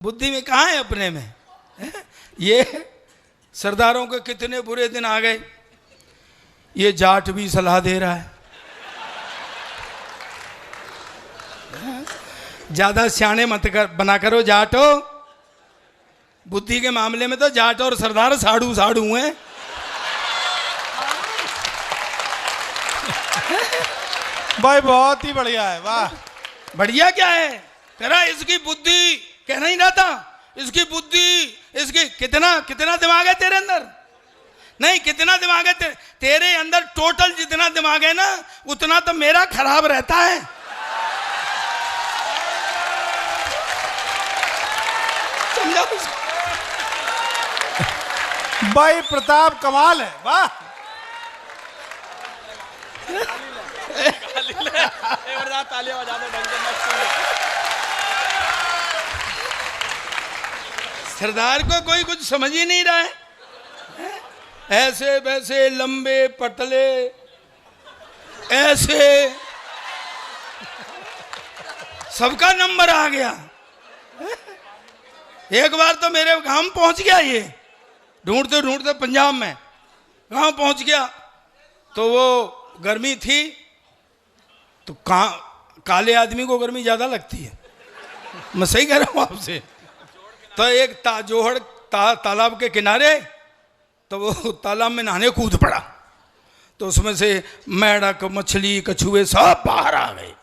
बुद्धि में कहाँ है अपने में ये सरदारों के कितने बुरे दिन आ गए। ये जाट भी सलाह दे रहा है, ज्यादा सियाने मत बना करो जाटो। बुद्धि के मामले में तो जाट और सरदार साड़ू साड़ू हैं। भाई बहुत ही बढ़िया है, वाह। बढ़िया क्या है तेरा? इसकी बुद्धि कहना ही ना था, इसकी बुद्धि, इसकी कितना कितना दिमाग है तेरे अंदर? नहीं, कितना दिमाग है तेरे अंदर? टोटल जितना दिमाग है ना उतना तो मेरा खराब रहता है। समझा? भाई प्रताप कमाल है, वाह। सरदार को कोई कुछ समझ ही नहीं रहा है। ऐसे वैसे लंबे पतले ऐसे सबका नंबर आ गया। एक बार तो मेरे गांव पहुंच गया, ये ढूंढते ढूंढते पंजाब में गांव पहुंच गया। तो वो गर्मी थी तो काले आदमी को गर्मी ज्यादा लगती है, मैं सही कह रहा हूं आपसे। तो एक जोहड़ तालाब के किनारे, तो वो तालाब में नहाने कूद पड़ा। तो उसमें से मेढक मछली कछुए सब बाहर आ गए।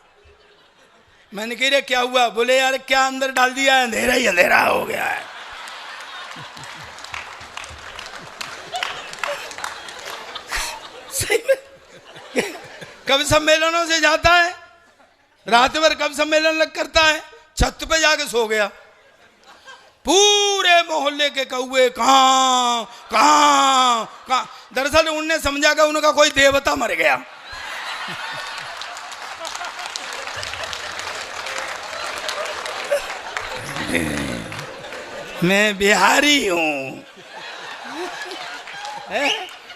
मैंने कह रहा क्या हुआ? बोले यार क्या अंदर डाल दिया है, अंधेरा ही अंधेरा हो गया है। सही में कब सम्मेलनों से जाता है, रात भर कब सम्मेलन करता है, छत पे जाके सो गया। पूरे मोहल्ले के कौवे कहाँ कहाँ कहाँ। दरअसल उनने समझा कि उनका कोई देवता मर गया। मैं बिहारी हूं,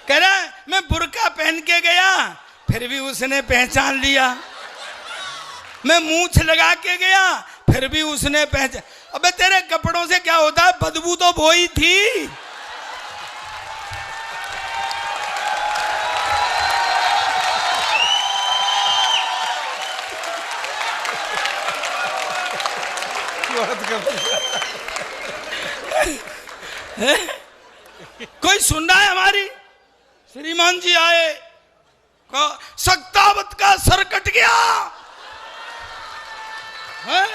कह रहा मैं बुर्का पहन के गया फिर भी उसने पहचान लिया। मैं मूंछ लगा के गया फिर भी उसने पहचान। अबे तेरे कपड़ों से क्या होता है, बदबू तो वो ही थी। कोई सुन रहा है हमारी? श्रीमान जी आए, सक्तावत का सर कट गया है?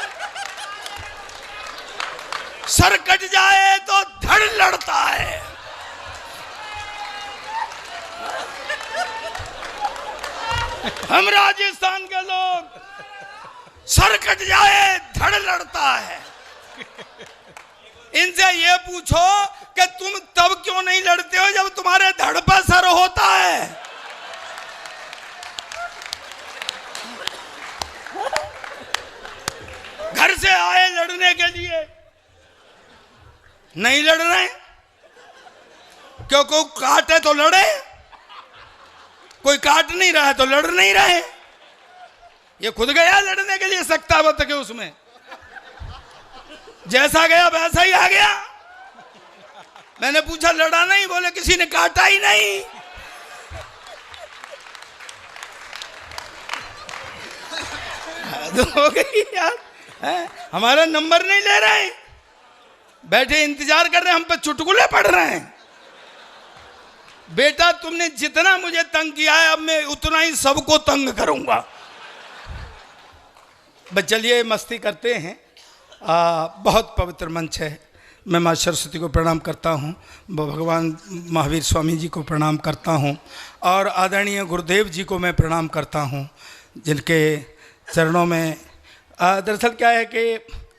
सर कट जाए तो धड़ लड़ता है। हम राजस्थान के लोग सर कट जाए धड़ लड़ता है। इनसे ये पूछो कि तुम तब क्यों नहीं लड़ते हो जब तुम्हारे धड़ पर सर होता है। घर से आए लड़ने के लिए, नहीं लड़ रहे क्यों? कोई काटे तो लड़े, कोई काट नहीं रहा है तो लड़ नहीं रहे। ये खुद गया लड़ने के लिए सक्तावत के उसमें, जैसा गया वैसा ही आ गया। मैंने पूछा लड़ा नहीं? बोले किसी ने काटा ही नहीं। हो गई यार, हमारा नंबर नहीं ले रहे, बैठे इंतजार कर रहे हैं, हम पे चुटकुले पढ़ रहे हैं। बेटा तुमने जितना मुझे तंग किया है अब मैं उतना ही सबको तंग करूंगा। बस चलिए मस्ती करते हैं। बहुत पवित्र मंच है। मैं माँ सरस्वती को प्रणाम करता हूँ, भगवान महावीर स्वामी जी को प्रणाम करता हूँ और आदरणीय गुरुदेव जी को मैं प्रणाम करता हूँ, जिनके चरणों में दरअसल क्या है कि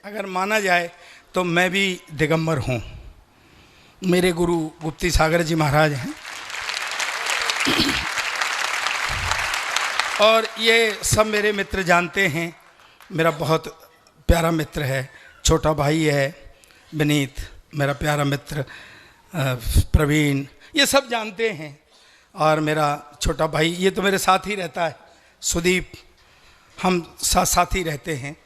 अगर माना जाए तो मैं भी दिगंबर हूँ। मेरे गुरु गुप्ती सागर जी महाराज हैं और ये सब मेरे मित्र जानते हैं। मेरा बहुत प्यारा मित्र है, छोटा भाई है विनीत, मेरा प्यारा मित्र प्रवीण, ये सब जानते हैं। और मेरा छोटा भाई ये तो मेरे साथ ही रहता है, सुदीप, हम साथ ही रहते हैं।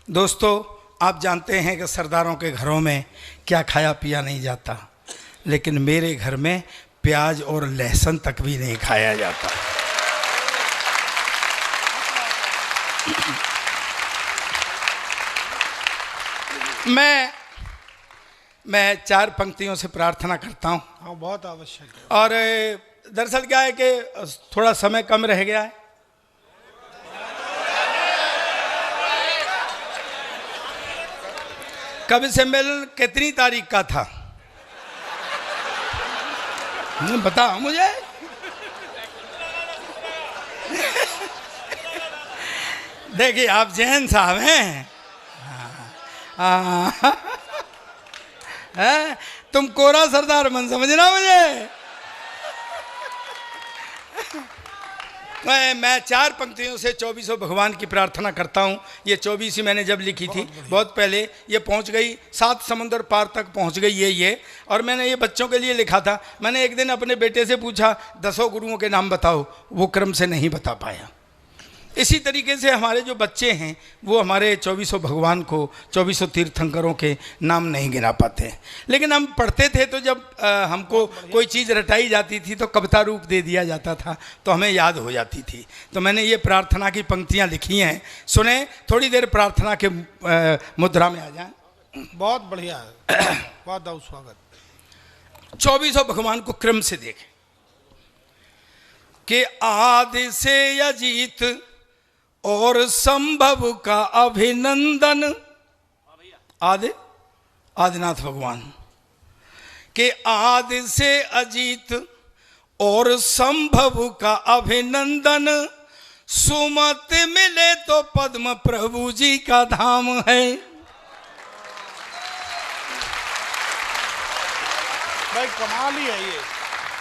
दोस्तों आप जानते हैं कि सरदारों के घरों में क्या खाया पिया नहीं जाता, लेकिन मेरे घर में प्याज और लहसुन तक भी नहीं खाया जाता। मैं 4 पंक्तियों से प्रार्थना करता हूँ। हाँ, बहुत आवश्यक है। और दरअसल क्या है कि थोड़ा समय कम रह गया है। कवि सम्मेलन कितनी तारीख का था बताओ मुझे। देखिए आप जैन साहब हैं। तुम कोरा सरदार मन समझना मुझे। मैं 4 पंक्तियों से 24 भगवान की प्रार्थना करता हूँ। ये 24 मैंने जब लिखी थी बहुत पहले, ये पहुँच गई 7 समंदर पार तक पहुँच गई ये। और मैंने ये बच्चों के लिए लिखा था। मैंने एक दिन अपने बेटे से पूछा 10 गुरुओं के नाम बताओ, वो क्रम से नहीं बता पाया। इसी तरीके से हमारे जो बच्चे हैं वो हमारे 24 भगवान को, 24 तीर्थंकरों के नाम नहीं गिना पाते। लेकिन हम पढ़ते थे तो जब हमको कोई चीज़ रटाई जाती थी तो कविता रूप दे दिया जाता था, तो हमें याद हो जाती थी। तो मैंने ये प्रार्थना की पंक्तियाँ लिखी हैं, सुने। थोड़ी देर प्रार्थना के मुद्रा में आ जाएं। बहुत बढ़िया है, बहुत स्वागत। 24 भगवान को क्रम से देखें कि आदि से अजीत और संभव का अभिनंदन। आदिनाथ भगवान के आदि से अजीत और संभव का अभिनंदन। सुमत मिले तो पद्म प्रभु जी का धाम है। भाई कमाल ही है ये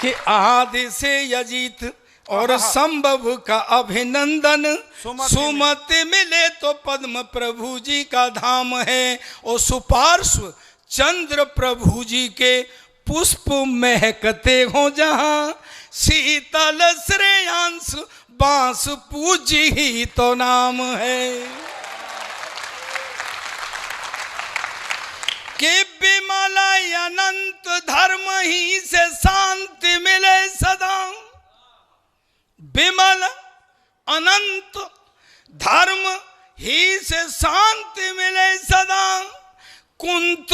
कि आदि से अजीत और संभव का अभिनंदन। सुमत मिले तो पद्म प्रभु जी का धाम है। और सुपार्श्व चंद्र प्रभु जी के पुष्प महकते हो जहां। शीतल श्रेयांश बांस पूजी ही तो नाम है। कि विमल अनंत धर्म ही से शांति मिले सदा। विमल अनंत धर्म ही से शांति मिले सदा। कुंत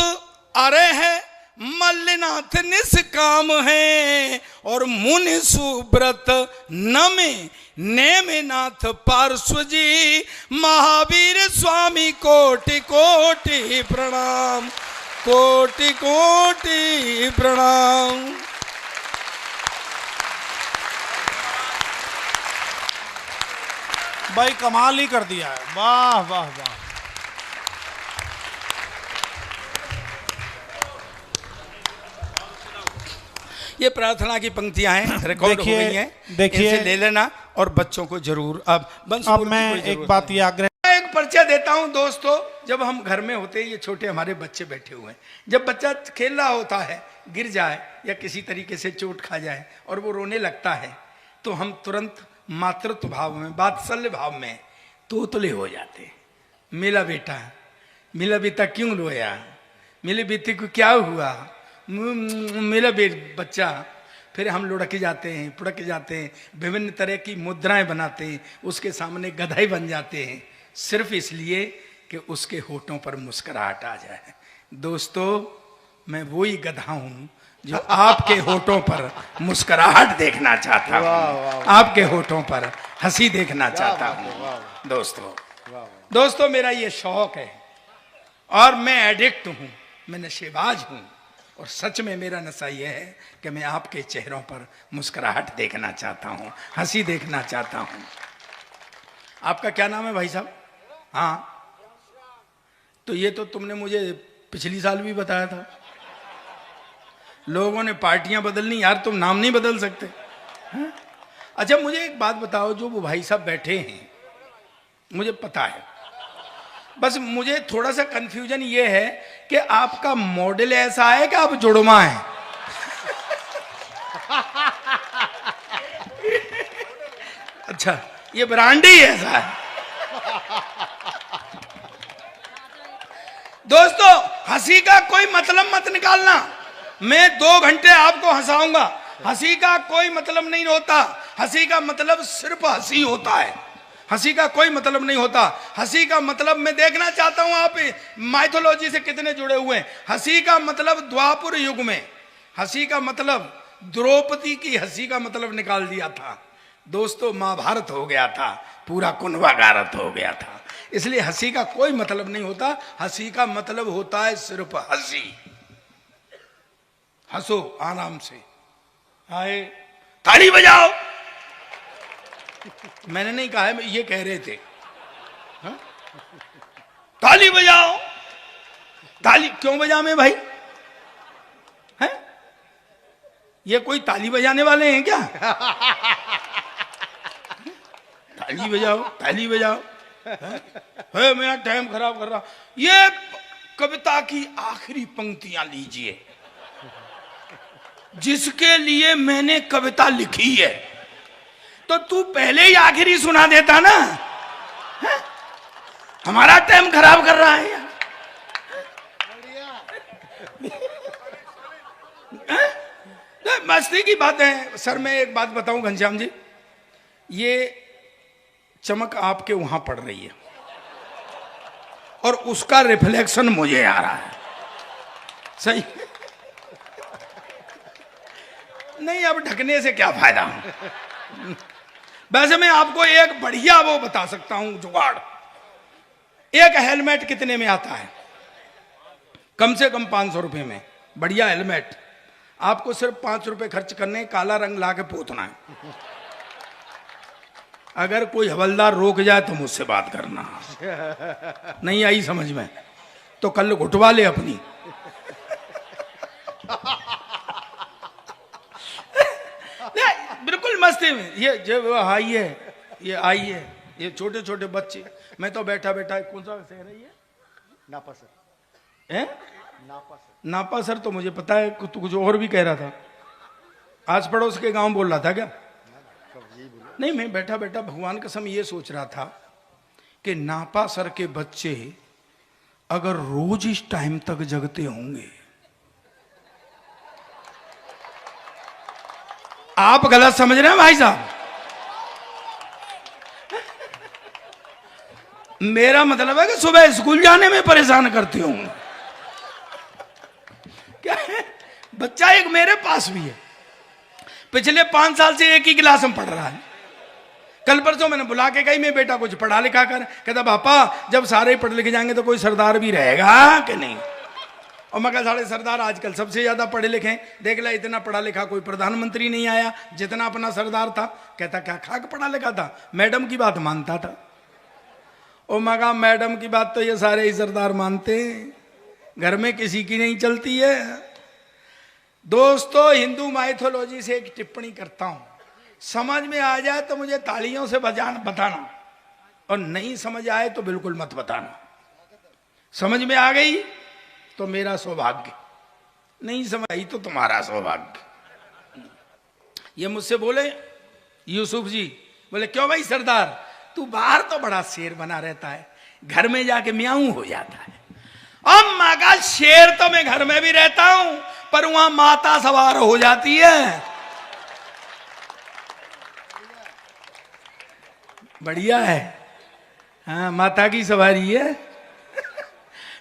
अरे है मल्लिनाथ निष्काम है। और मुनि सुब्रत नमे नेमिनाथ पार्श्व जी। महावीर स्वामी कोटि कोटि प्रणाम, कोटि कोटि प्रणाम। भाई कमाल ही कर दिया है, वाह वाह वाह। ये प्रार्थना की पंक्तियां हैं, रिकॉर्ड हो गई हैं। देखिए इनसे ले लेना और बच्चों को जरूर। अब मैं एक बात ये आग्रह, एक परिचय देता हूं दोस्तों। जब हम घर में होते हैं, ये छोटे हमारे बच्चे बैठे हुए हैं, जब बच्चा खेल रहा होता है, गिर जाए या किसी तरीके से चोट खा जाए और वो रोने लगता है, तो हम तुरंत मातृत्व भाव में, वात्सल्य भाव में तोतले हो जाते। मिला बेटा, मिला बेटा क्यों रोया, मिले बेटे को क्या हुआ, मेरा बच्चा। फिर हम लुढ़क जाते हैं, पुढ़क जाते हैं, विभिन्न तरह की मुद्राएं बनाते हैं, उसके सामने गधाई बन जाते हैं, सिर्फ इसलिए कि उसके होठों पर मुस्कुराहट आ जाए। दोस्तों, मैं वही गधा हूं जो आपके होठों पर मुस्कुराहट देखना चाहता हूं, आपके होठों पर हंसी देखना चाहता हूं। दोस्तों मेरा ये शौक है और मैं एडिक्ट हूं, मैं नशेबाज हूं। और सच में मेरा नशा यह है कि मैं आपके चेहरों पर मुस्कुराहट देखना चाहता हूं, हंसी देखना चाहता हूं। आपका क्या नाम है भाई साहब? हाँ, तो ये तो तुमने मुझे पिछली साल भी बताया था। लोगों ने पार्टियां बदलनी, यार तुम नाम नहीं बदल सकते हैं? अच्छा मुझे एक बात बताओ, जो वो भाई साहब बैठे हैं, मुझे पता है, बस मुझे थोड़ा सा कंफ्यूजन ये है कि आपका मॉडल ऐसा है कि आप जुड़वा हैं। अच्छा, ये ब्रांड ही ऐसा है। दोस्तों हंसी का कोई मतलब मत निकालना। मैं 2 घंटे आपको हंसाऊंगा, हंसी का कोई मतलब नहीं होता। हंसी का मतलब सिर्फ हंसी होता है, हंसी का कोई मतलब नहीं होता। हंसी का मतलब मैं देखना चाहता हूं आप माइथोलॉजी से कितने जुड़े हुए हैं। हंसी का मतलब द्वापर युग में हंसी का मतलब द्रौपदी की हंसी का मतलब निकाल दिया था दोस्तों, महाभारत हो गया था, पूरा कुनवागारत हो गया था। इसलिए हंसी का कोई मतलब नहीं होता, हंसी का मतलब होता है सिर्फ हंसी। हंसो आराम से, आए ताली बजाओ। मैंने नहीं कहा है, ये कह रहे थे हा? ताली बजाओ। ताली क्यों बजावे भाई? हैं? ये कोई ताली बजाने वाले हैं क्या? ताली बजाओ, ताली बजाओ। है मैं टाइम खराब कर रहा। ये कविता की आखिरी पंक्तियां लीजिए, जिसके लिए मैंने कविता लिखी है। तो तू पहले ही आखिरी सुना देता ना, है? हमारा टाइम खराब कर रहा है यार। मस्ती की बात है सर। मैं एक बात बताऊं घनश्याम जी, ये चमक आपके वहां पड़ रही है और उसका रिफ्लेक्शन मुझे आ रहा है। सही नहीं, अब ढकने से क्या फायदा। वैसे मैं आपको एक बढ़िया वो बता सकता हूं जुगाड़। एक हेलमेट कितने में आता है? कम से कम 500 रुपए में बढ़िया हेलमेट। आपको सिर्फ 5 रुपए खर्च करने, काला रंग ला के पोतना है। अगर कोई हवलदार रोक जाए तो मुझसे बात करना। नहीं आई समझ में तो कल घुटवा ले अपनी। बिल्कुल मस्ती में। ये जो आई है, ये आई है, ये छोटे छोटे बच्चे। मैं तो बैठा बैठा, कौन सा शहर है ये? नापा सर। हैं? नापा सर। नापा सर तो मुझे पता है, तू कुछ और भी कह रहा था। आस पड़ोस के गांव बोल रहा था क्या? नहीं, मैं बैठा बैठा भगवान कसम ये सोच रहा था कि नापा सर के बच्चे अगर रोज इस टाइम तक जगते होंगे। आप गलत समझ रहे हैं भाई साहब। मेरा मतलब है कि सुबह स्कूल जाने में परेशान करते होंगे। क्या है? बच्चा एक मेरे पास भी है, पिछले 5 साल से एक ही क्लास में पढ़ रहा है। कल परसों मैंने बुला के कही, मैं बेटा कुछ पढ़ा लिखा कर। कहता पापा जब सारे पढ़ लिखे जाएंगे तो कोई सरदार भी रहेगा कि नहीं? और मैं कहा सारे सरदार आजकल सबसे ज्यादा पढ़े लिखे। देख ला इतना पढ़ा लिखा कोई प्रधानमंत्री नहीं आया जितना अपना सरदार था। कहता क्या खाक पढ़ा लिखा था, मैडम की बात मानता था। और मैं कहा मैडम की बात तो ये सारे ही सरदार मानते हैं, घर में किसी की नहीं चलती है। दोस्तों हिंदू माइथोलॉजी से एक टिप्पणी करता हूं, समझ में आ जाए तो मुझे तालियों से बताना, और नहीं समझ आए तो बिल्कुल मत बताना। समझ में आ गई तो मेरा सौभाग्य, नहीं समझ आई तो तुम्हारा सौभाग्य। ये मुझसे बोले यूसुफ जी, बोले क्यों भाई सरदार, तू बाहर तो बड़ा शेर बना रहता है, घर में जाके म्याऊं हो जाता है। अब मगा शेर तो मैं घर में भी रहता हूं, पर वहां माता सवार हो जाती है। बढ़िया है, हाँ माता की सवारी है।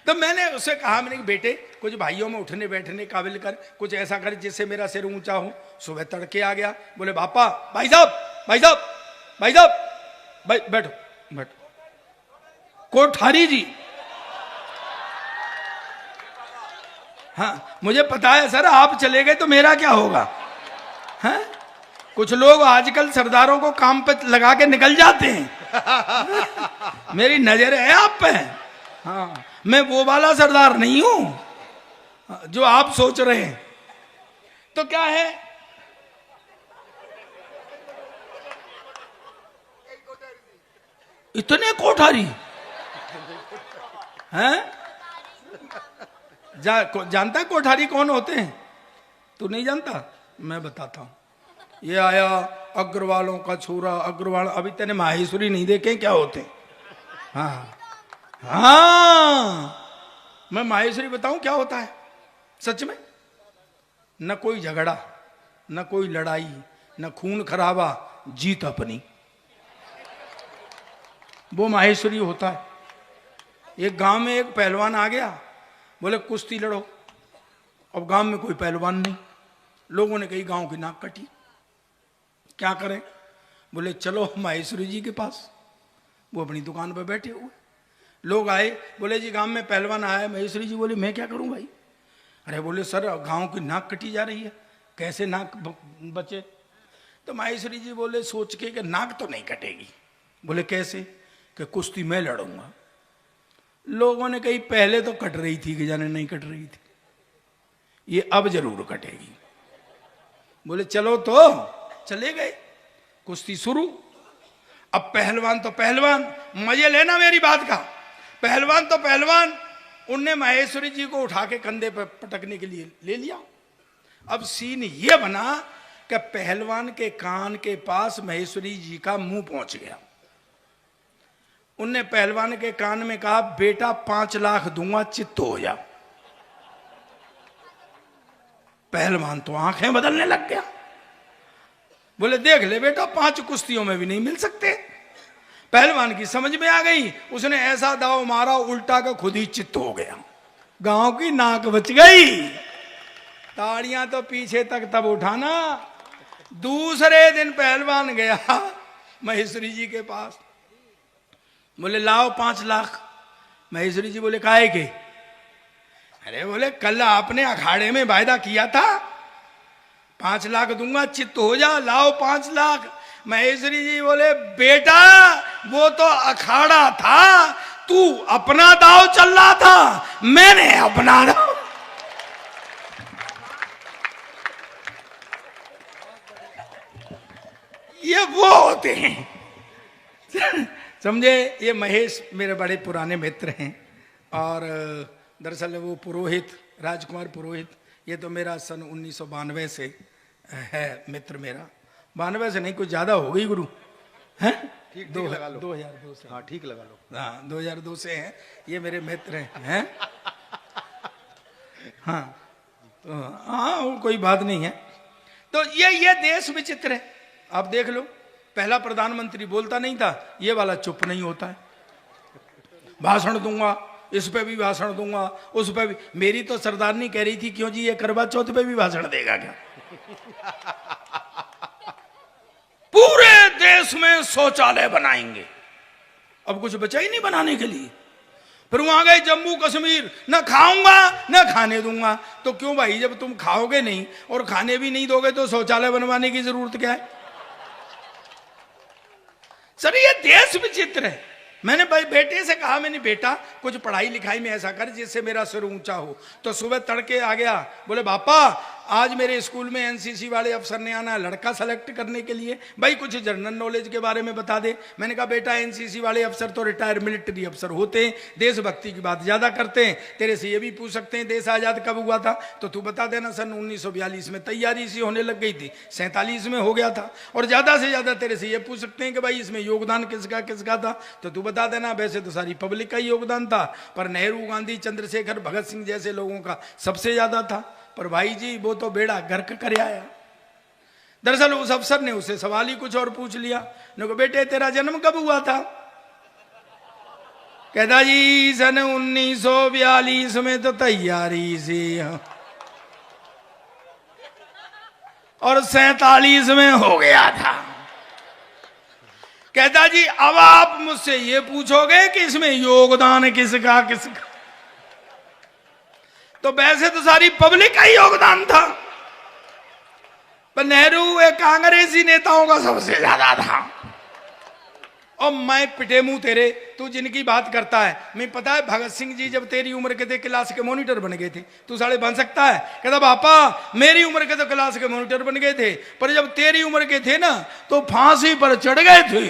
तो मैंने उससे कहा, मैंने बेटे कुछ भाइयों में उठने बैठने काबिल कर, कुछ ऐसा कर जिससे मेरा सिर ऊंचा हो। सुबह तड़के आ गया, बोले पापा भाई साहब भाई साहब भाई साहब भाई बैठो बैठो। कोठारी जी, हाँ मुझे पता है सर, आप चले गए तो मेरा क्या होगा। हैं? कुछ लोग आजकल सरदारों को काम पे लगा के निकल जाते हैं। मेरी नजर है आप पे। हाँ मैं वो वाला सरदार नहीं हूं जो आप सोच रहे हैं। तो क्या है, इतने कोठारी हैं? जानता है कोठारी कौन होते हैं? तू नहीं जानता? मैं बताता हूं। ये आया अग्रवालों का छोरा, अग्रवाल। अभी तेने माहेश्वरी नहीं देखे क्या होते? हाँ हाँ, मैं माहेश्वरी बताऊं क्या होता है सच में? न कोई झगड़ा, न कोई लड़ाई, न खून खराबा, जीत अपनी, वो माहेश्वरी होता है। एक गांव में एक पहलवान आ गया, बोले कुश्ती लड़ो। अब गांव में कोई पहलवान नहीं, लोगों ने कही गांव की नाक कटी, क्या करें? बोले चलो माहेश्वरी जी के पास। वो अपनी दुकान पर बैठे हुए, लोग आए, बोले जी गांव में पहलवान आया है। माहेश्वरी जी बोले मैं क्या करूं भाई? अरे बोले सर गांव की नाक कटी जा रही है, कैसे नाक बचे? तो माहेश्वरी जी बोले सोच के कि नाक तो नहीं कटेगी। बोले कैसे? कि कुश्ती मैं लड़ूंगा। लोगों ने कही पहले तो कट रही थी कि जाने नहीं कट रही थी, ये अब जरूर कटेगी। बोले चलो, तो चले गए, कुश्ती शुरू। अब पहलवान तो पहलवान, मजे लेना मेरी बात का, पहलवान तो पहलवान, उनने माहेश्वरी जी को उठा के कंधे पर पटकने के लिए ले लिया। अब सीन ये बना कि पहलवान के कान के पास माहेश्वरी जी का मुंह पहुंच गया। उनने पहलवान के कान में कहा बेटा 5 लाख दूंगा, चित्त हो जा। पहलवान तो आंखें बदलने लग गया, बोले देख ले बेटा 5 कुश्तियों में भी नहीं मिल सकते। पहलवान की समझ में आ गई, उसने ऐसा दाव मारा उल्टा का खुद ही चित्त हो गया, गांव की नाक बच गई। ताड़ियां तो पीछे तक तब उठाना। दूसरे दिन पहलवान गया माहेश्वरी जी के पास, बोले लाओ 5 लाख। माहेश्वरी जी बोले काहे के? अरे बोले कल आपने अखाड़े में वायदा किया था 5 लाख दूंगा, चित्त हो जा, लाओ 5 लाख। माहेश्वरी जी बोले बेटा वो तो अखाड़ा था, तू अपना दाव चल रहा था, मैंने अपना दाव। ये वो होते हैं समझे। ये महेश मेरे बड़े पुराने मित्र हैं, और दरअसल वो पुरोहित, राजकुमार पुरोहित, ये तो मेरा सन 1992 से है मित्र मेरा। 92 से नहीं, कुछ ज्यादा हो गई गुरु, हैं? ठीक लगा लो, 2002 से। हाँ ठीक लगा लो। हाँ 2002 से हैं ये मेरे मित्र हैं। हाँ तो हाँ वो कोई बात नहीं है। तो ये देश विचित्र है। आप देख लो, पहला प्रधानमंत्री बोलता नहीं था, ये वाला चुप नहीं होता है, भाषण दूंगा, इस पे भी भाषण दूंगा, उस पे भी। मेरी तो सरदारनी कह रही थी क्यों जी ये करवा चौथ पे भी भाषण देगा क्या? पूरे देश में शौचालय बनाएंगे, अब कुछ बचा ही नहीं बनाने के लिए। फिर वहां गए जम्मू कश्मीर, न खाऊंगा न खाने दूंगा। तो क्यों भाई, जब तुम खाओगे नहीं और खाने भी नहीं दोगे तो शौचालय बनवाने की जरूरत क्या है? सर ये देश विचित्र है। मैंने भाई बेटे से कहा, मैंने बेटा कुछ पढ़ाई लिखाई में ऐसा कर जिससे मेरा सिर ऊंचा हो। तो सुबह तड़के आ गया, बोले पापा आज मेरे स्कूल में एनसीसी वाले अफसर ने आना है लड़का सेलेक्ट करने के लिए, भाई कुछ जनरल नॉलेज के बारे में बता दे। मैंने कहा बेटा एनसीसी वाले अफसर तो रिटायर मिलिट्री अफसर होते हैं, देशभक्ति की बात ज्यादा करते हैं। तेरे से ये भी पूछ सकते हैं देश आजाद कब हुआ था, तो तू बता देना सन 1942 में। तैयारी सी होने लग गई थी, 47 में हो गया था। और ज्यादा से ज्यादा तेरे से ये पूछ सकते हैं कि भाई इसमें योगदान किसका किसका था, तो तू बता देना। वैसे तो सारी पब्लिक का ही योगदान था, पर नेहरू, गांधी, चंद्रशेखर, भगत सिंह जैसे लोगों का सबसे ज्यादा था। पर भाई जी वो तो बेड़ा गर्क कर आया। दरअसल उस अफसर ने उससे सवाल ही कुछ और पूछ लिया। देखो बेटे तेरा जन्म कब हुआ था? कहता जी सन 1942 में तो तैयारी सी, और 47 में हो गया था। कहता जी अब आप मुझसे ये पूछोगे कि इसमें योगदान किसका किसका, तो वैसे तो सारी पब्लिक का ही योगदान था, पर नेहरू एक कांग्रेसी नेताओं का सबसे ज्यादा था। और मैं पिटे मुंह तेरे, तू जिनकी बात करता है, मैं पता है भगत सिंह जी जब तेरी उम्र के थे क्लास के मॉनिटर बन गए थे, तू साले बन सकता है? कहता पापा मेरी उम्र के तो क्लास के मॉनिटर बन गए थे, पर जब तेरी उम्र के थे ना तो फांसी पर चढ़ गए थे।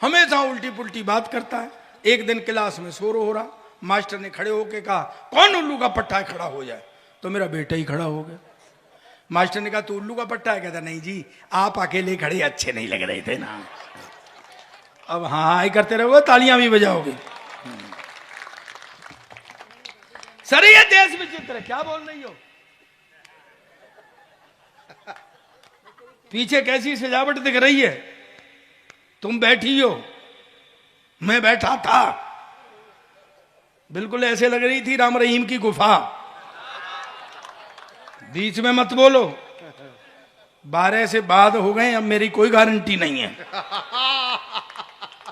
हमेशा उल्टी पुल्टी बात करता है। एक दिन क्लास में शोर हो रहा, मास्टर ने खड़े होके कहा कौन उल्लू का पट्टा है खड़ा हो जाए, तो मेरा बेटा ही खड़ा हो गया। मास्टर ने कहा तू उल्लू का पट्टा है? कहता नहीं जी आप अकेले खड़े अच्छे नहीं लग रहे थे ना। अब हाँ हाय करते रहोगे, तालियां भी बजाओगे। सर ये देश विचित्र है, क्या बोल रही हो? पीछे कैसी सजावट दिख रही है? तुम बैठी हो, मैं बैठा था, बिल्कुल ऐसे लग रही थी राम रहीम की गुफा। बीच में मत बोलो, 12 से बाद हो गए, अब मेरी कोई गारंटी नहीं है।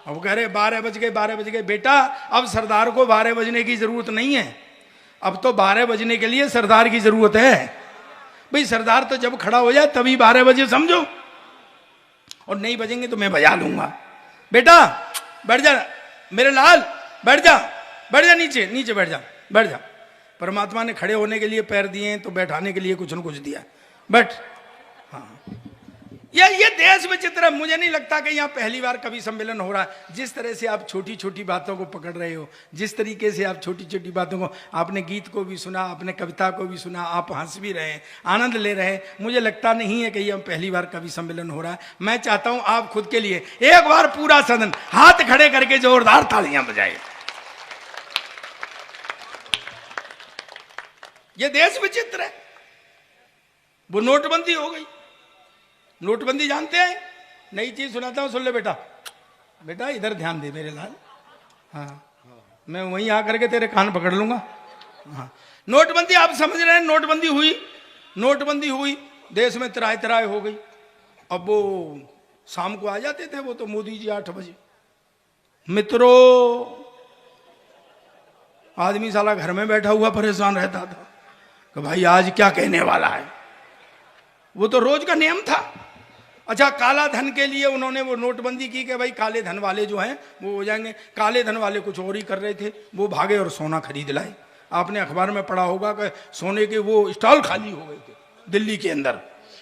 अब कह रहे 12 बज गए, 12 बज गए। बेटा अब सरदार को 12 बजने की जरूरत नहीं है, अब तो 12 बजने के लिए सरदार की जरूरत है। भाई सरदार तो जब खड़ा हो जाए तभी 12 बजे समझो, और नहीं बजेंगे तो मैं बजा लूंगा। बेटा बैठ जा मेरे लाल, बैठ जा, बैठ जा, नीचे नीचे बैठ जा, बैठ जा। परमात्मा ने खड़े होने के लिए पैर दिए हैं तो बैठाने के लिए कुछ न कुछ दिया, बैठ। हाँ ये देश विचित्र है। मुझे नहीं लगता कि यहाँ पहली बार कवि सम्मेलन हो रहा है। जिस तरह से आप छोटी छोटी बातों को पकड़ रहे हो, जिस तरीके से आप छोटी छोटी बातों को, आपने गीत को भी सुना, आपने कविता को भी सुना, आप हंस भी रहे हैं, आनंद ले रहे हैं। मुझे लगता नहीं है कि यहाँ पहली बार कवि सम्मेलन हो रहा है। मैं चाहता हूं आप खुद के लिए एक बार पूरा सदन हाथ खड़े करके जोरदार तालियां बजाए। ये देश विचित्र है। वो नोटबंदी हो गई। नोटबंदी जानते हैं? नई चीज सुनाता हूं, सुन ले बेटा। बेटा इधर ध्यान दे मेरे लाल। हाँ मैं वहीं आकर के तेरे कान पकड़ लूंगा। हाँ नोटबंदी आप समझ रहे हैं, नोटबंदी हुई, नोटबंदी हुई, देश में तराय तराय हो गई। अब वो शाम को आ जाते थे वो तो मोदी जी 8 बजे। मित्रों आदमी साला घर में बैठा हुआ परेशान रहता था कि भाई आज क्या कहने वाला है। वो तो रोज का नियम था। अच्छा काला धन के लिए उन्होंने वो नोटबंदी की कि भाई काले धन वाले जो हैं वो हो जाएंगे। काले धन वाले कुछ और ही कर रहे थे, वो भागे और सोना खरीद लाए। आपने अखबार में पढ़ा होगा कि सोने के वो स्टॉल खाली हो गए थे दिल्ली के अंदर,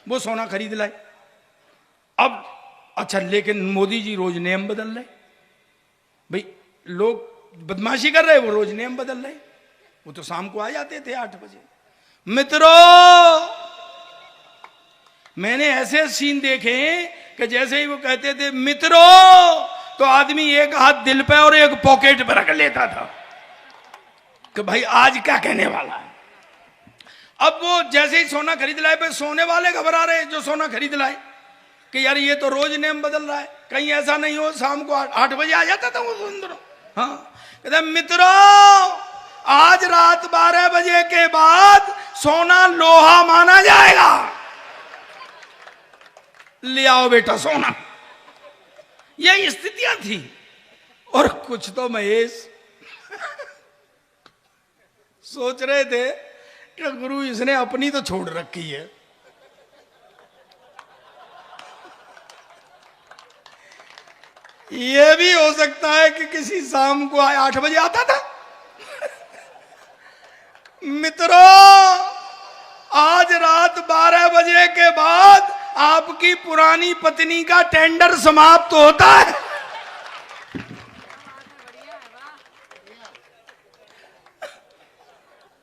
वो सोना खरीद लाए। अब अच्छा लेकिन मोदी जी रोज नियम बदल रहे। भाई लोग बदमाशी कर रहे, वो रोज नियम बदल रहे। वो तो शाम को आ जाते थे 8 बजे। मित्रों मैंने ऐसे सीन देखे कि जैसे ही वो कहते थे मित्रों तो आदमी एक हाथ दिल पे और एक पॉकेट पे रख लेता था कि भाई आज क्या कहने वाला है। अब वो जैसे ही सोना खरीद लाए पे सोने वाले घबरा रहे जो सोना खरीद लाए कि यार ये तो रोज नियम बदल रहा है, कहीं ऐसा नहीं हो शाम को 8 बजे आ जाता था वो सुंदर। हाँ कहते मित्रों आज रात 12 बजे के बाद सोना लोहा माना जाएगा, ले आओ बेटा सोना। ये स्थितियां थी। और कुछ तो महेश सोच रहे थे कि गुरु इसने अपनी तो छोड़ रखी है, ये भी हो सकता है कि किसी शाम को 8 बजे आता था। मित्रों आज रात 12 बजे के बाद आपकी पुरानी पत्नी का टेंडर समाप्त होता है।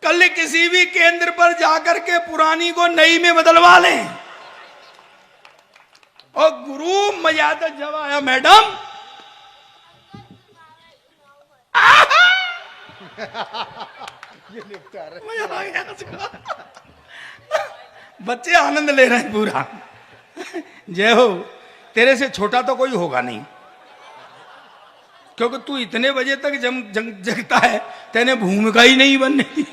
कल किसी भी केंद्र पर जाकर के पुरानी को नई में बदलवा लें। और गुरु मजा तो जब आया मैडम मजा आ गया। बच्चे आनंद ले रहे हैं पूरा। जय हो, तेरे से छोटा तो कोई होगा नहीं क्योंकि तू इतने बजे तक जगता है, तेने भूमिका ही नहीं बनने दी।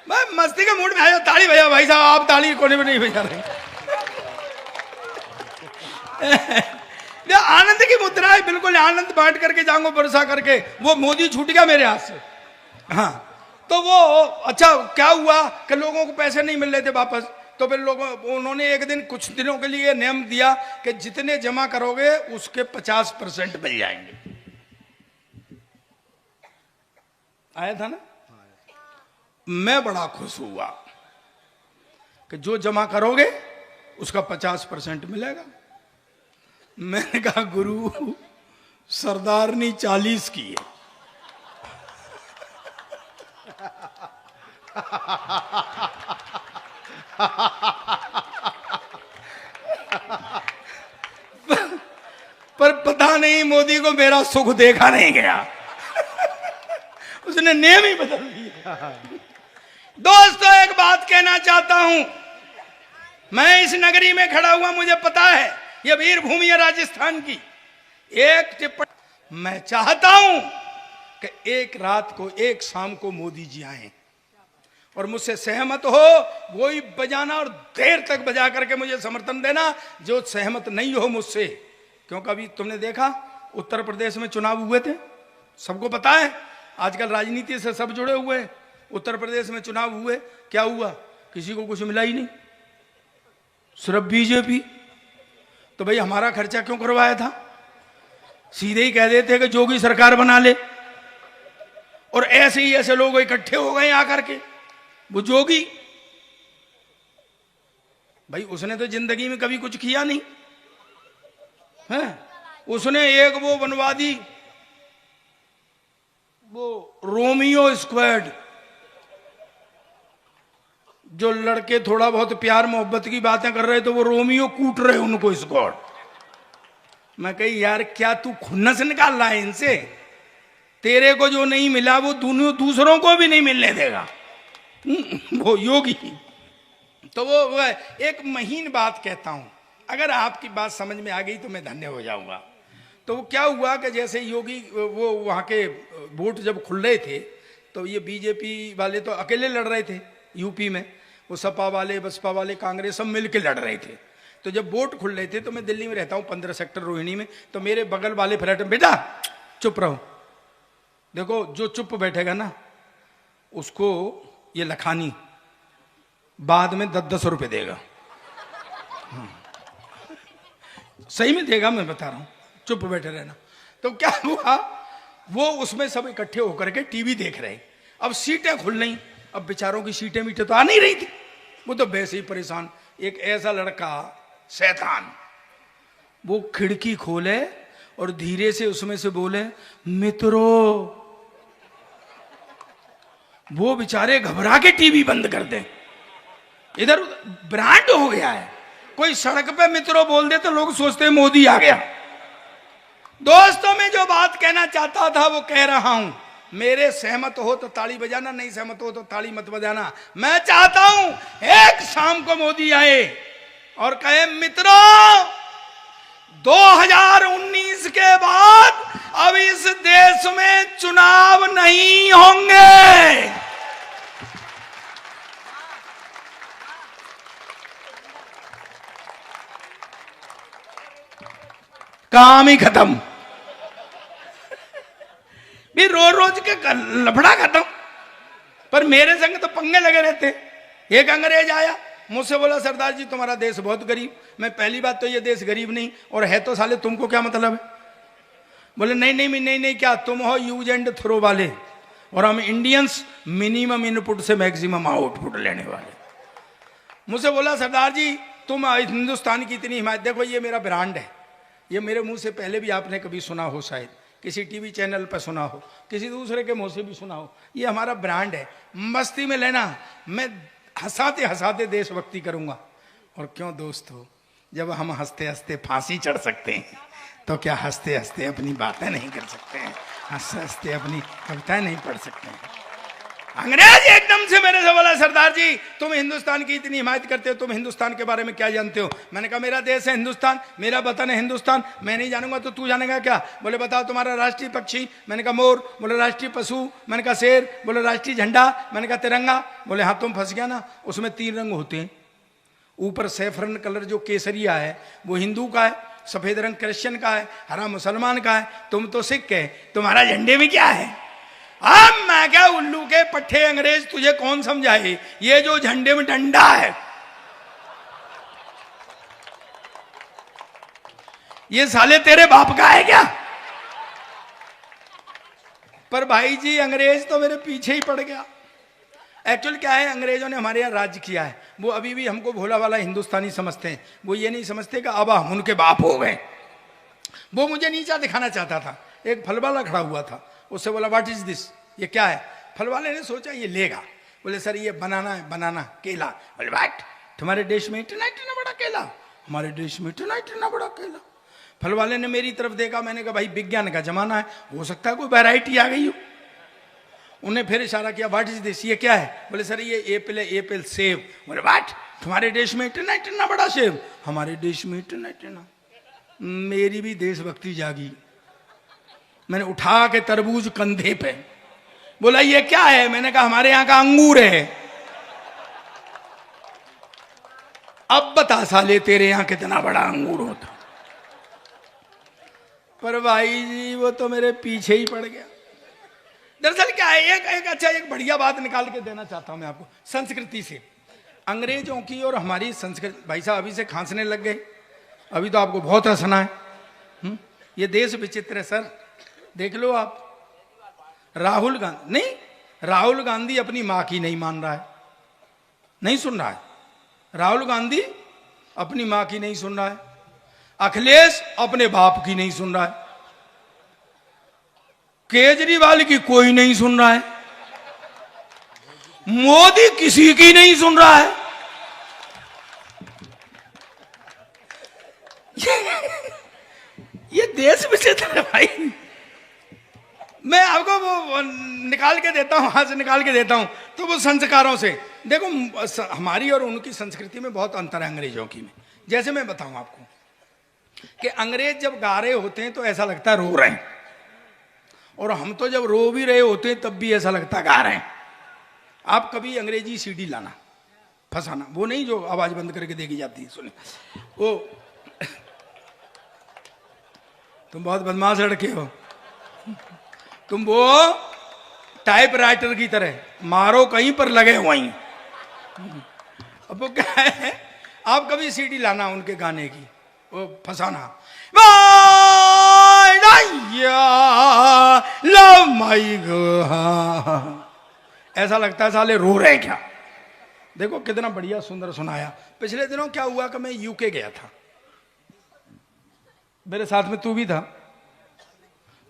मैं मस्ती के मूड में आया, ताली भैया भाई साहब, आप ताली कोने में नहीं बजा रहे। आनंद की मुद्रा है, बिल्कुल आनंद बांट करके जाऊंगा बरसा करके। वो मोदी छूट गया मेरे हाथ से। हाँ तो वो अच्छा क्या हुआ कि लोगों को पैसे नहीं मिल रहे थे वापस, तो फिर उन्होंने एक दिन कुछ दिनों के लिए नियम दिया कि जितने जमा करोगे उसके 50% मिल जाएंगे। आया था ना? मैं बड़ा खुश हुआ कि जो जमा करोगे उसका 50% मिलेगा। मैंने कहा गुरु सरदारनी 40 की है। पर पता नहीं मोदी को मेरा सुख देखा नहीं गया। उसने नेम ही बदल दिया। दोस्तों, एक बात कहना चाहता हूं, मैं इस नगरी में खड़ा हुआ, मुझे पता है यह वीर भूमि है राजस्थान की। एक टिप्पणी मैं चाहता हूं कि एक रात को, एक शाम को मोदी जी आए और मुझसे सहमत हो वो ही बजाना और देर तक बजा करके मुझे समर्थन देना। जो सहमत नहीं हो मुझसे, क्योंकि अभी तुमने देखा उत्तर प्रदेश में चुनाव हुए थे, सबको पता है, आजकल राजनीति से सब जुड़े हुए हैं। उत्तर प्रदेश में चुनाव हुए, क्या हुआ? किसी को कुछ मिला ही नहीं, सिर्फ बीजेपी। तो भाई हमारा खर्चा क्यों करवाया था? सीधे ही कह देते कि जोगी सरकार बना ले। और ऐसे ही ऐसे लोग इकट्ठे हो गए आकर के, वो जोगी भाई उसने तो जिंदगी में कभी कुछ किया नहीं है। उसने एक वो बनवा दी, वो रोमियो स्क्वाड, जो लड़के थोड़ा बहुत प्यार मोहब्बत की बातें कर रहे तो वो रोमियो कूट रहे उनको स्क्वाड। मैं कही यार क्या तू खुन्नस निकाल रहा है इनसे? तेरे को जो नहीं मिला वो दूसरों को भी नहीं मिलने देगा। वो योगी। तो वो एक महीन बात कहता हूं, अगर आपकी बात समझ में आ गई तो मैं धन्य हो जाऊंगा। तो वो क्या हुआ कि जैसे योगी वो वहां के वोट जब खुल रहे थे तो ये बीजेपी वाले तो अकेले लड़ रहे थे यूपी में, वो सपा वाले, बसपा वाले, कांग्रेस सब मिलके लड़ रहे थे। तो जब वोट खुल रहे थे तो मैं दिल्ली में रहता हूँ 15 सेक्टर रोहिणी में, तो मेरे बगल वाले फ्लैट में, बेटा चुप रहो, देखो जो चुप बैठेगा ना उसको ये लखानी बाद में 10-10 रुपए देगा। सही में देगा, मैं बता रहा हूं, चुप बैठे रहना। तो क्या हुआ, वो उसमें सब इकट्ठे होकर के टीवी देख रहे। अब सीटें खुल नहीं, अब बेचारों की सीटें मीटें तो आ नहीं रही थी, वो तो वैसे ही परेशान। एक ऐसा लड़का शैतान, वो खिड़की खोले और धीरे से उसमें से बोले, मित्रों। वो बेचारे घबरा के टीवी बंद कर दे। इधर ब्रांड हो गया है, कोई सड़क पे मित्रों बोल दे तो लोग सोचते हैं मोदी आ गया। दोस्तों, मैं जो बात कहना चाहता था वो कह रहा हूं। मेरे सहमत हो तो ताली बजाना, नहीं सहमत हो तो ताली मत बजाना। मैं चाहता हूं एक शाम को मोदी आए और कहे, मित्रों 2019 के बाद अब इस देश में चुनाव नहीं होंगे। काम ही खत्म, भी रोज के लफड़ा खत्म। पर मेरे संग तो पंगे लगे रहते। एक अंग्रेज आया मुझसे बोला, सरदार जी तुम्हारा देश बहुत गरीब। मैं पहली बात तो ये देश गरीब नहीं, और है तो साले तुमको क्या मतलब है? बोले नहीं, क्या तुम हो यूज एंड थ्रो वाले, और हम इंडियंस मिनिमम इनपुट से मैक्सिमम आउटपुट लेने वाले। मुझसे बोला, सरदार जी तुम हिंदुस्तान की इतनी हिमायत, देखो ये मेरा ब्रांड है, ये मेरे मुंह से पहले भी आपने कभी सुना हो, शायद किसी टीवी चैनल पर सुना हो, किसी दूसरे के मुंह से भी सुना हो। ये हमारा ब्रांड है, मस्ती में लेना, मैं हंसाते हंसाते देशभक्ति करूंगा। और क्यों दोस्तों, जब हम हंसते हंसते फांसी चढ़ सकते हैं तो क्या हंसते हंसते अपनी बातें नहीं कर सकते हैं? हंसते हंसते अपनी कविताएं नहीं पढ़ सकते हैं? अंग्रेज एकदम से मेरे से बोला, सरदार जी तुम हिंदुस्तान की इतनी हिमायत करते हो, तुम हिंदुस्तान के बारे में क्या जानते हो? मैंने कहा मेरा देश है हिंदुस्तान, मेरा वतन है हिंदुस्तान, मैं नहीं जानूंगा तो तू जानेगा क्या? बोले बताओ तुम्हारा राष्ट्रीय पक्षी? मैंने कहा मोर। बोले राष्ट्रीय पशु? मैंने कहा शेर। बोले राष्ट्रीय झंडा? मैंने कहा तिरंगा। बोले हाँ तुम फंस गया ना, उसमें 3 रंग होते हैं। ऊपर सैफरन कलर जो केसरिया है वो हिंदू का है, सफेद रंग क्रिश्चियन का है, हरा मुसलमान का है, तुम तो सिख है, तुम्हारा झंडे में क्या है? अब मैं क्या उल्लू के पट्टे अंग्रेज, तुझे कौन समझाए? ये जो झंडे में डंडा है ये साले तेरे बाप का है क्या? पर भाई जी अंग्रेज तो मेरे पीछे ही पड़ गया। एक्चुअल क्या है, अंग्रेजों ने हमारे यहाँ राज्य किया है, वो अभी भी हमको भोला वाला हिंदुस्तानी समझते हैं। वो ये नहीं समझते कि अब हम उनके बाप हो गए। वो मुझे नीचा दिखाना चाहता था। एक फल वाला खड़ा हुआ था, उससे बोला व्हाट इज दिस, ये क्या है? फल वाले ने सोचा ये लेगा। बोले सर ये बनाना है, बनाना केला। बोले व्हाट, तुम्हारे देश में इतना इतना बड़ा केला? हमारे देश में इतना इतना बड़ा केला। फल वाले ने मेरी तरफ देखा, मैंने कहा भाई विज्ञान का जमाना है, हो सकता है कोई वैरायटी आ गई हो। उन्हें फिर इशारा किया, व्हाट इज दिस, ये क्या है? बोले सर ये एप्पल है, एप्पल सेब। बोले व्हाट, तुम्हारे देश में इतना इतना बड़ा सेब? हमारे देश में इतना इतना। मेरी भी देशभक्ति जागी, मैंने उठा के तरबूज कंधे पे, बोला ये क्या है? मैंने कहा हमारे यहाँ का अंगूर है। अब बता साले तेरे यहाँ कितना बड़ा अंगूर होता। पर भाई जी वो तो मेरे पीछे ही पड़ गया। दरअसल क्या है, एक बढ़िया बात निकाल के देना चाहता हूं मैं आपको संस्कृति से, अंग्रेजों की और हमारी संस्कृति। भाई साहब अभी से खांसने लग गए, अभी तो आपको बहुत हंसना है। ये देश विचित्र है सर, देख लो आप। राहुल गांधी नहीं, राहुल गांधी अपनी मां की नहीं मान रहा है, नहीं सुन रहा है। राहुल गांधी अपनी मां की नहीं सुन रहा है, अखिलेश अपने बाप की नहीं सुन रहा है, केजरीवाल की कोई नहीं सुन रहा है, मोदी किसी की नहीं सुन रहा है। ये देश विचित्र है भाई। मैं आपको वो निकाल के देता हूं, हाथ से निकाल के देता हूं। तो वो संस्कारों से देखो, हमारी और उनकी संस्कृति में बहुत अंतर है अंग्रेजों की में। जैसे मैं बताऊं आपको कि अंग्रेज जब गा रहे होते हैं तो ऐसा लगता है रो रहे हैं, और हम तो जब रो भी रहे होते हैं तब भी ऐसा लगता है गा रहे हैं। आप कभी अंग्रेजी सीडी लाना, फंसाना, वो नहीं जो आवाज बंद करके देखी जाती है, सुने वो। तुम बहुत बदमाश लड़के हो, तुम वो टाइप राइटर की तरह मारो कहीं पर लगे वहीं। अब वो क्या है, आप कभी सीडी लाना उनके गाने की, वो फंसाना, लव माई गो, ऐसा लगता है साले रो रहे क्या। देखो कितना बढ़िया सुंदर सुनाया। पिछले दिनों क्या हुआ कि मैं यूके गया था, मेरे साथ में तू भी था।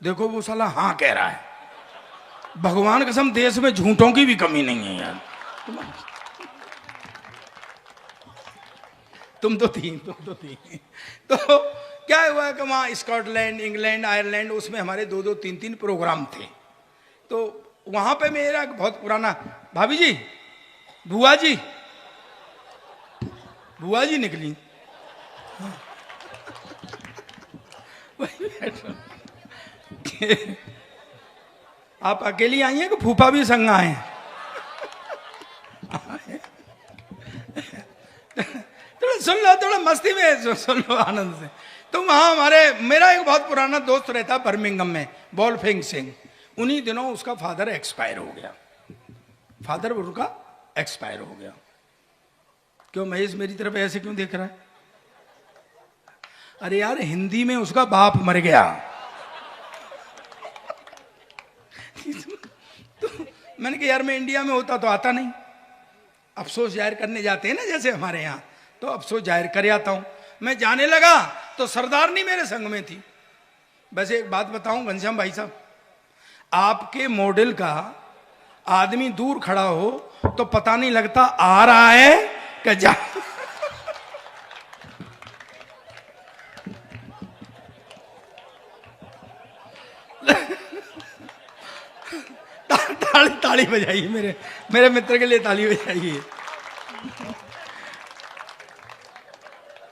देखो वो साला हाँ कह रहा है, भगवान कसम देश में झूठों की भी कमी नहीं है यार। तुम तो थी। तो क्या हुआ कि वहाँ स्कॉटलैंड, इंग्लैंड, आयरलैंड, उसमें हमारे 2-2, 3-3 प्रोग्राम थे। तो वहां पे मेरा बहुत पुराना भाभी जी, बुआ जी निकली। आप अकेली आई हैं कि फूफा भी संग आए हैं? थोड़ा सुन लो, थोड़ा मस्ती में सुन लो, आनंद से। तो वहां मेरा एक बहुत पुराना दोस्त रहता बर्मिंघम में, वोल्फिंग सिंह। उन्हीं दिनों उसका फादर एक्सपायर हो गया, फादर उनका एक्सपायर हो गया। क्यों महेश मेरी तरफ ऐसे क्यों देख रहा है? अरे यार हिंदी में उसका बाप मर गया। तो मैंने कहा यार मैं इंडिया में होता तो आता नहीं। अफसोस जाहिर करने जाते हैं ना जैसे हमारे यहाँ, तो अफसोस जाहिर कर आता हूं। मैं जाने लगा तो सरदारनी मेरे संग में थी। वैसे एक बात बताऊं घनश्याम भाई साहब, आपके मॉडल का आदमी दूर खड़ा हो तो पता नहीं लगता आ रहा है कि जा। ताली बजाइए मेरे मित्र के लिए, ताली बजाइए।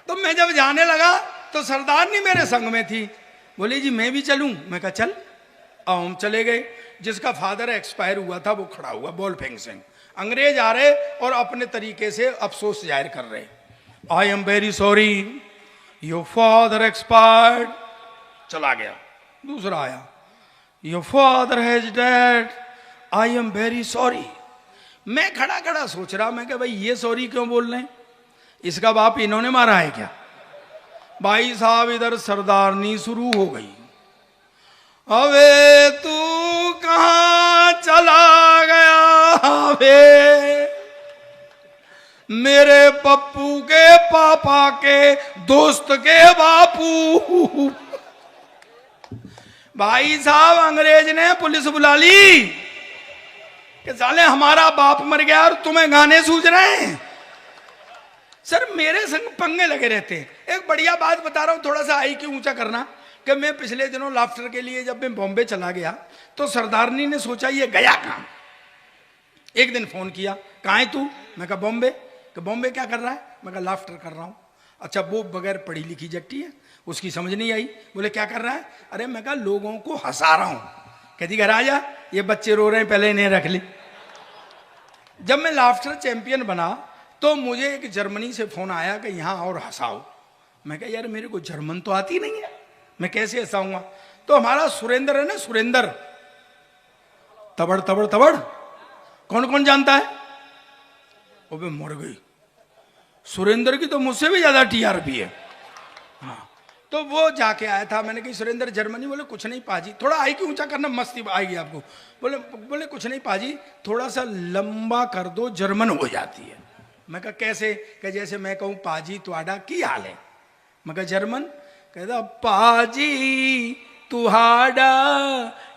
तो मैं जब जाने लगा तो सरदारनी मेरे संग में थी। बोली जी मैं भी चलूं? मैं कहा चल। और हम चले गए। जिसका फादर एक्सपायर हुआ था वो खड़ा हुआ, वोल्फिंग सिंह। अंग्रेज आ रहे और अपने तरीके से अफसोस जाहिर कर रहे। I am very sorry your father expired. चला गया। दूसरा आया, your father has dead, I am very sorry. मैं खड़ा खड़ा सोच रहा, मैं क्या भाई ये सॉरी क्यों बोल रहे हैं? इसका बाप इन्होंने मारा है क्या? भाई साहब इधर सरदारनी शुरू हो गई। अबे तू कहां चला गया वे, मेरे पप्पू के पापा के दोस्त के बापू। भाई साहब अंग्रेज ने पुलिस बुला ली कि साले हमारा बाप मर गया और तुम्हें गाने सूझ रहे हैं। सर मेरे संग पंगे लगे रहते हैं। एक बढ़िया बात बता रहा हूं, थोड़ा सा आई क्यों ऊंचा करना, कि मैं पिछले दिनों लाफ्टर के लिए जब मैं बॉम्बे चला गया तो सरदारनी ने सोचा ये गया कहां। एक दिन फोन किया, कहाँ है तू? मैं कहा बॉम्बे। कि बॉम्बे क्या कर रहा है? मैं कहा लाफ्टर कर रहा हूं। अच्छा, वो बगैर पढ़ी लिखी जट्टी है, उसकी समझ नहीं आई। बोले क्या कर रहा है? अरे मैं कहा लोगों को हंसा रहा हूं। कहती घर आ जा, ये बच्चे रो रहे हैं, पहले इन्हें रख ले। जब मैं लाफ्टर चैंपियन बना तो मुझे एक जर्मनी से फोन आया कि यहाँ और हंसाओ। मैं कहा यार मेरे को जर्मन तो आती नहीं है, मैं कैसे हंसाऊंगा? तो हमारा सुरेंद्र है ना, सुरेंद्र, तबड़ तबड़ तबड़, कौन कौन जानता है? ओबे मर गई, सुरेंद्र की तो मुझसे भी ज्यादा टीआरपी है। हाँ, तो वो जाके आया था। मैंने कहा सुरेंद्र जर्मनी? बोले कुछ नहीं पाजी, थोड़ा आई की ऊंचा करना, मस्ती आएगी आपको। बोले कुछ नहीं पाजी, थोड़ा सा लंबा कर दो, जर्मन हो जाती है। मैं कहा कैसे? कि जैसे मैं कहूँ पाजी तुहाडा की हाल है, मैं कहा जर्मन। कहता पाजी तुहाडा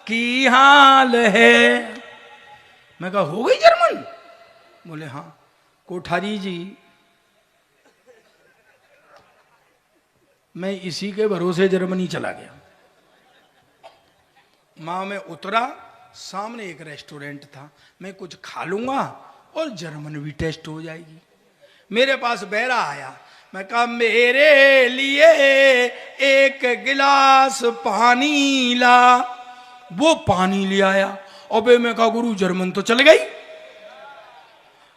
की हाल है। मैं कहा हो गई जर्मन? बोले हाँ। कोठारी जी मैं इसी के भरोसे जर्मनी चला गया। मां में उतरा, सामने एक रेस्टोरेंट था, मैं कुछ खा लूंगा और जर्मन भी टेस्ट हो जाएगी। मेरे पास बैरा आया, मैं कहा मेरे लिए एक गिलास पानी ला। वो पानी ले आया। अबे मैं कहा गुरु जर्मन तो चल गई।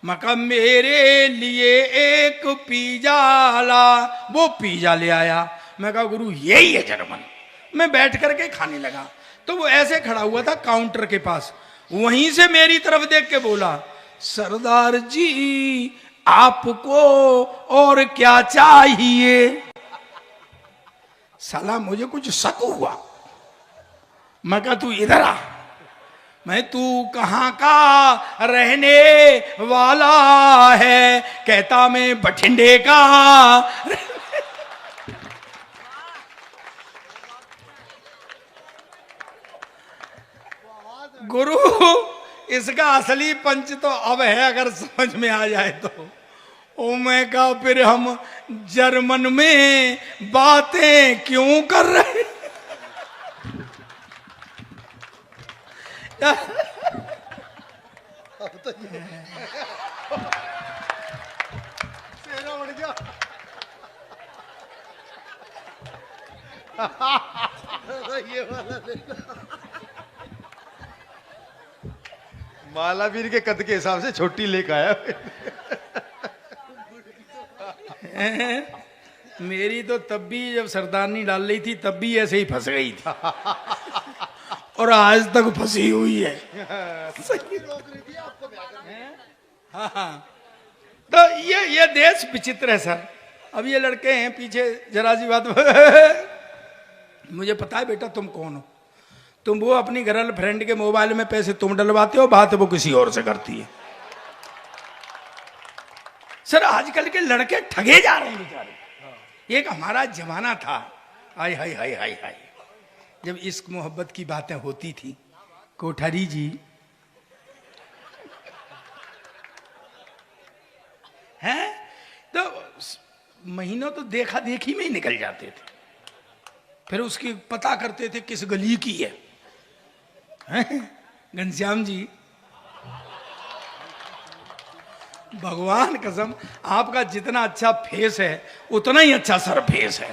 मैं कहा मेरे लिए एक पिज्जा ला। वो पिज्जा ले आया। मैं कहा गुरु यही है जर्मन। मैं बैठ करके खाने लगा तो वो ऐसे खड़ा हुआ था काउंटर के पास, वहीं से मेरी तरफ देख के बोला सरदार जी आपको और क्या चाहिए? साला मुझे कुछ शक हुआ। मैं कहा तू इधर आ। मैं तू कहाँ का रहने वाला है? कहता मैं बठिंडे का। गुरु इसका असली पंच तो अब है, अगर समझ में आ जाए तो। ओ मैं कहा फिर हम जर्मन में बातें क्यों कर रहे? उड़ गया। ये वाला मालावीर के कद के हिसाब से छोटी लेकर आया। मेरी तो तब भी जब सरदारनी डाल रही थी तब भी ऐसे ही फंस गई थी और आज तक फंसी हुई है। हाँ हाँ, तो ये देश विचित्र है सर। अब ये लड़के हैं पीछे, जरा सी बात मुझे पता है बेटा तुम कौन हो। तुम वो अपनी गर्ल फ्रेंड के मोबाइल में पैसे तुम डलवाते हो, बात वो किसी और से करती है। सर आजकल के लड़के ठगे जा रहे हैं बेचारे। एक हमारा जमाना था, हाय हाय हाय हाय हाय, जब इश्क मोहब्बत की बातें होती थी। कोठारी जी हैं तो महीनों तो देखा देखी में ही निकल जाते थे, फिर उसकी पता करते थे किस गली की है। घनश्याम जी भगवान कसम आपका जितना अच्छा फेस है उतना ही अच्छा सर फेस है।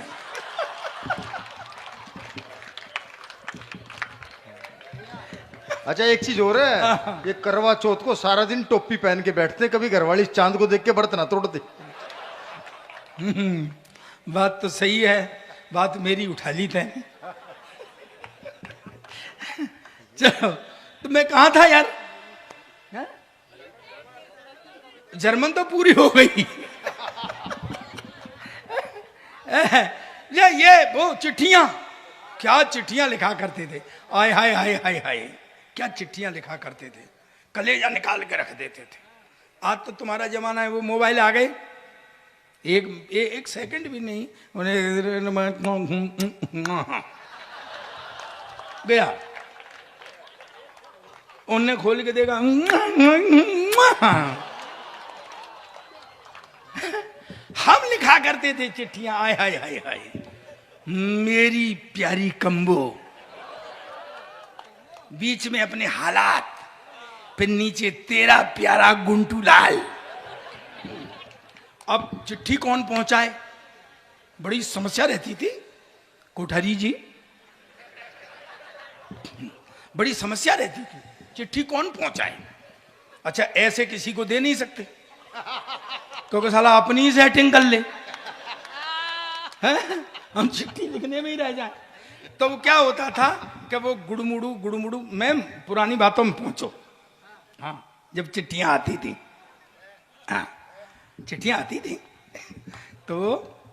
अच्छा एक चीज और है, ये करवा चौथ को सारा दिन टोपी पहन के बैठते, कभी घरवाली चांद को देख के बर्तन ना तोड़ दे। बात तो सही है, बात मेरी उठा ली थे। चलो तो मैं कहा था यार, जर्मन तो पूरी हो गई। ये वो चिट्ठियां, क्या चिट्ठियां लिखा करते थे। आय हाय हाय हाय हाय, क्या चिट्ठियां लिखा करते थे, कलेजा निकाल के रख देते थे। आज तो तुम्हारा जमाना है, वो मोबाइल आ गए, एक सेकंड भी नहीं गया, उनने खोल के देखा। हम लिखा करते थे चिट्ठियां, आय हाय हाय हाय, मेरी प्यारी कम्बो, बीच में अपने हालात, फिर नीचे तेरा प्यारा गुंटू लाल। अब चिट्ठी कौन पहुंचाए, बड़ी समस्या रहती थी कोठारी जी, बड़ी समस्या रहती थी, चिट्ठी कौन पहुंचाए। अच्छा ऐसे किसी को दे नहीं सकते क्योंकि साला अपनी ही सेटिंग कर ले, हैं? हम चिट्ठी लिखने में ही रह जाए। तो वो क्या होता था कि वो गुड़मुड़ू गुड़मुड़ू, मैम पुरानी बातों में पहुंचो, हाँ जब चिट्ठियां आती थी, हाँ चिट्ठियां आती थी तो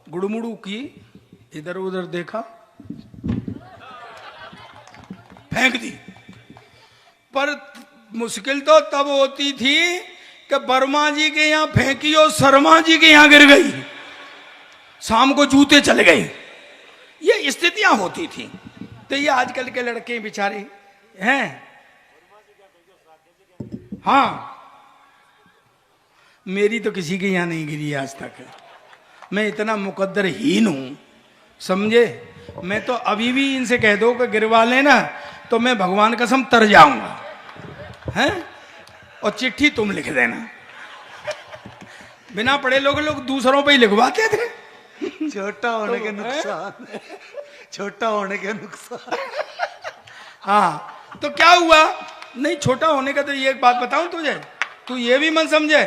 गुड़मुड़ू की, इधर उधर देखा, फेंक दी। पर मुश्किल तो तब होती थी कि वर्मा जी के यहाँ फेंकी और शर्मा जी के यहाँ गिर गई, शाम को जूते चले गए, ये स्थितियां होती थी। तो ये आजकल के लड़के बेचारे हैं, हाँ मेरी तो किसी के यहाँ नहीं गिरी आज तक, मैं इतना मुकद्दरहीन हूं समझे। मैं तो अभी भी इनसे कह दो कि गिरवा लेना तो मैं भगवान कसम तर जाऊंगा, हैं? और चिट्ठी तुम लिख देना। बिना पढ़े लोग दूसरों पे ही लिखवाते थे। छोटा होने के नुकसान, छोटा होने के नुकसान। हाँ तो क्या हुआ, नहीं छोटा होने का तो ये एक बात बताऊं तुझे, तू ये भी मन समझे,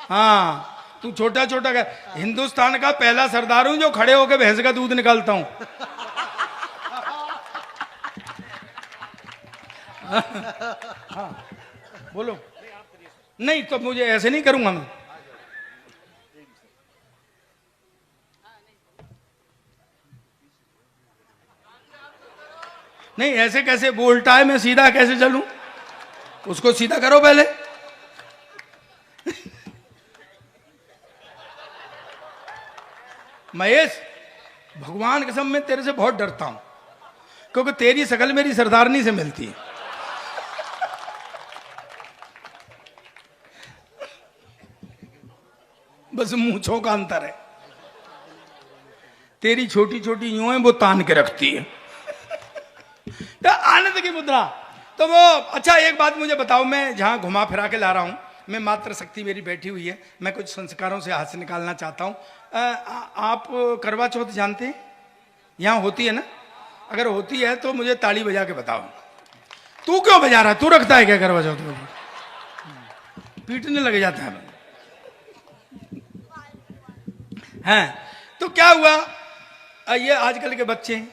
हाँ तू छोटा छोटा का, हिंदुस्तान का पहला सरदार हूं जो खड़े होकर भैंस का दूध निकालता हूं। हाँ बोलो, नहीं तो मुझे ऐसे नहीं करूंगा मैं। नहीं ऐसे कैसे बोलता है, मैं सीधा कैसे चलूं, उसको सीधा करो पहले। महेश भगवान कसम मैं तेरे से बहुत डरता हूं क्योंकि तेरी शकल मेरी सरदारनी से मिलती है। बस मूंछों का अंतर है, तेरी छोटी छोटी यूं है, वो तान के रखती है। तो आनंद की मुद्रा। तो वो अच्छा एक बात मुझे बताओ, मैं जहां घुमा फिरा के ला रहा हूं, मैं मातृ शक्ति मेरी बैठी हुई है, मैं कुछ संस्कारों से हाथ से निकालना चाहता हूं। आप करवा चौथ जानते हैं, यहाँ होती है ना, अगर होती है तो मुझे ताली बजा के बताओ। तू क्यों बजा रहा है, तू रखता है क्या करवा चौथ को, पीटने लग जाता है। हैं तो क्या हुआ, ये आजकल के बच्चे,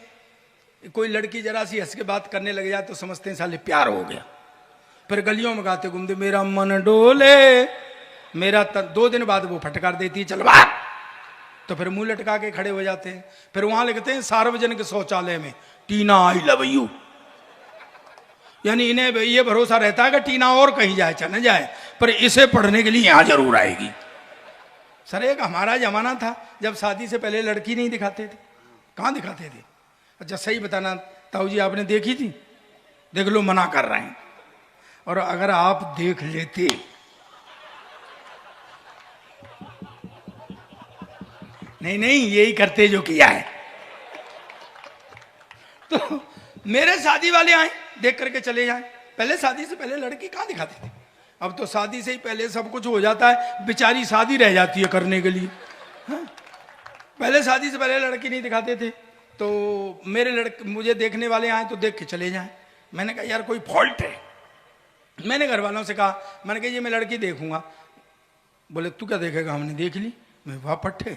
कोई लड़की जरा सी हंस के बात करने लग जाए तो समझते हैं साले प्यार हो गया, फिर गलियों में गाते घूमते मेरा मन डोले मेरा तन। 2 दिन बाद वो फटकार देती है चल बाहर, तो फिर मुंह लटका के खड़े हो जाते हैं। फिर वहां लिखते हैं सार्वजनिक शौचालय में टीना आई लव यू, यानी इन्हें ये भरोसा रहता है कि टीना और कहीं जाए चले जाए पर इसे पढ़ने के लिए यहां जरूर आएगी। सर एक हमारा जमाना था जब शादी से पहले लड़की नहीं दिखाते थे, कहाँ दिखाते थे। अच्छा सही बताना ताऊ जी, आपने देखी थी? देख लो मना कर रहे हैं, और अगर आप देख लेते, नहीं नहीं यही करते जो किया है। तो मेरे शादी वाले आए देख करके चले जाए, पहले शादी से पहले लड़की कहाँ दिखाते थे, अब तो शादी से ही पहले सब कुछ हो जाता है, बेचारी शादी रह जाती है करने के लिए। हाँ? पहले शादी से पहले लड़की नहीं दिखाते थे, तो मेरे लड़के मुझे देखने वाले आए तो देख के चले जाएं। मैंने कहा यार कोई फॉल्ट है, मैंने घर वालों से कहा, मैंने कहा ये मैं लड़की देखूंगा। बोले तू क्या देखेगा, हमने देख ली। मैं वाह पट्टे,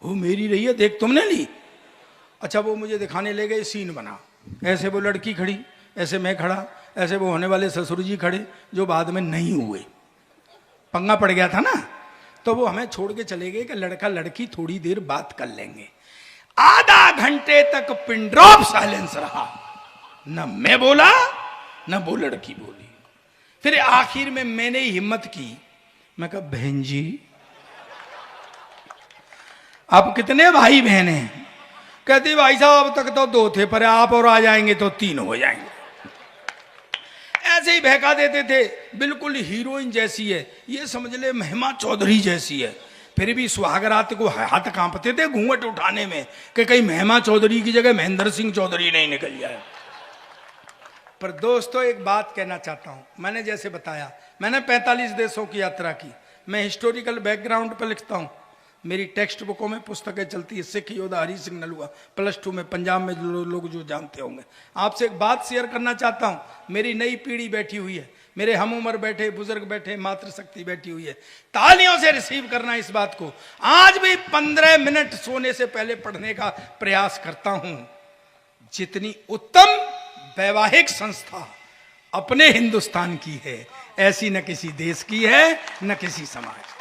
वो मेरी रही है, देख तुमने ली। अच्छा वो मुझे दिखाने ले गए, सीन बना, ऐसे वो लड़की खड़ी, ऐसे मैं खड़ा, ऐसे वो होने वाले ससुर जी खड़े जो बाद में नहीं हुए, पंगा पड़ गया था ना। तो वो हमें छोड़ के चले गए कि लड़का लड़की थोड़ी देर बात कर लेंगे। आधा घंटे तक पिन ड्रॉप साइलेंस रहा, न मैं बोला न वो लड़की बोली। फिर आखिर में मैंने हिम्मत की, मैं कहा बहन जी आप कितने भाई बहन हैं? कहती भाई साहब अब तक तो 2 थे, पर आप और आ जाएंगे तो 3 हो जाएंगे। ऐसे ही बहका देते थे, बिल्कुल हीरोइन जैसी है, ये समझ ले महिमा चौधरी जैसी है। फिर भी सुहागरात को हाथ कांपते थे घूंघट उठाने में कि कहीं महिमा चौधरी की जगह महेंद्र सिंह चौधरी नहीं निकल जाए। पर दोस्तों एक बात कहना चाहता हूं, मैंने जैसे बताया मैंने 45 देशों की यात्रा की, मैं हिस्टोरिकल बैकग्राउंड पर लिखता हूं, मेरी टेक्स्ट बुकों में पुस्तकें चलती है, सिख योद्धा हरि सिंह नलुआ +2 में पंजाब में लोग जो जानते होंगे। आपसे एक बात शेयर करना चाहता हूं, मेरी नई पीढ़ी बैठी हुई है, मेरे हम उम्र बैठे बुजुर्ग बैठे, मातृशक्ति बैठी हुई है, तालियों से रिसीव करना इस बात को। आज भी 15 मिनट सोने से पहले पढ़ने का प्रयास करता हूं। जितनी उत्तम वैवाहिक संस्था अपने हिंदुस्तान की है, ऐसी न किसी देश की है न किसी समाज की।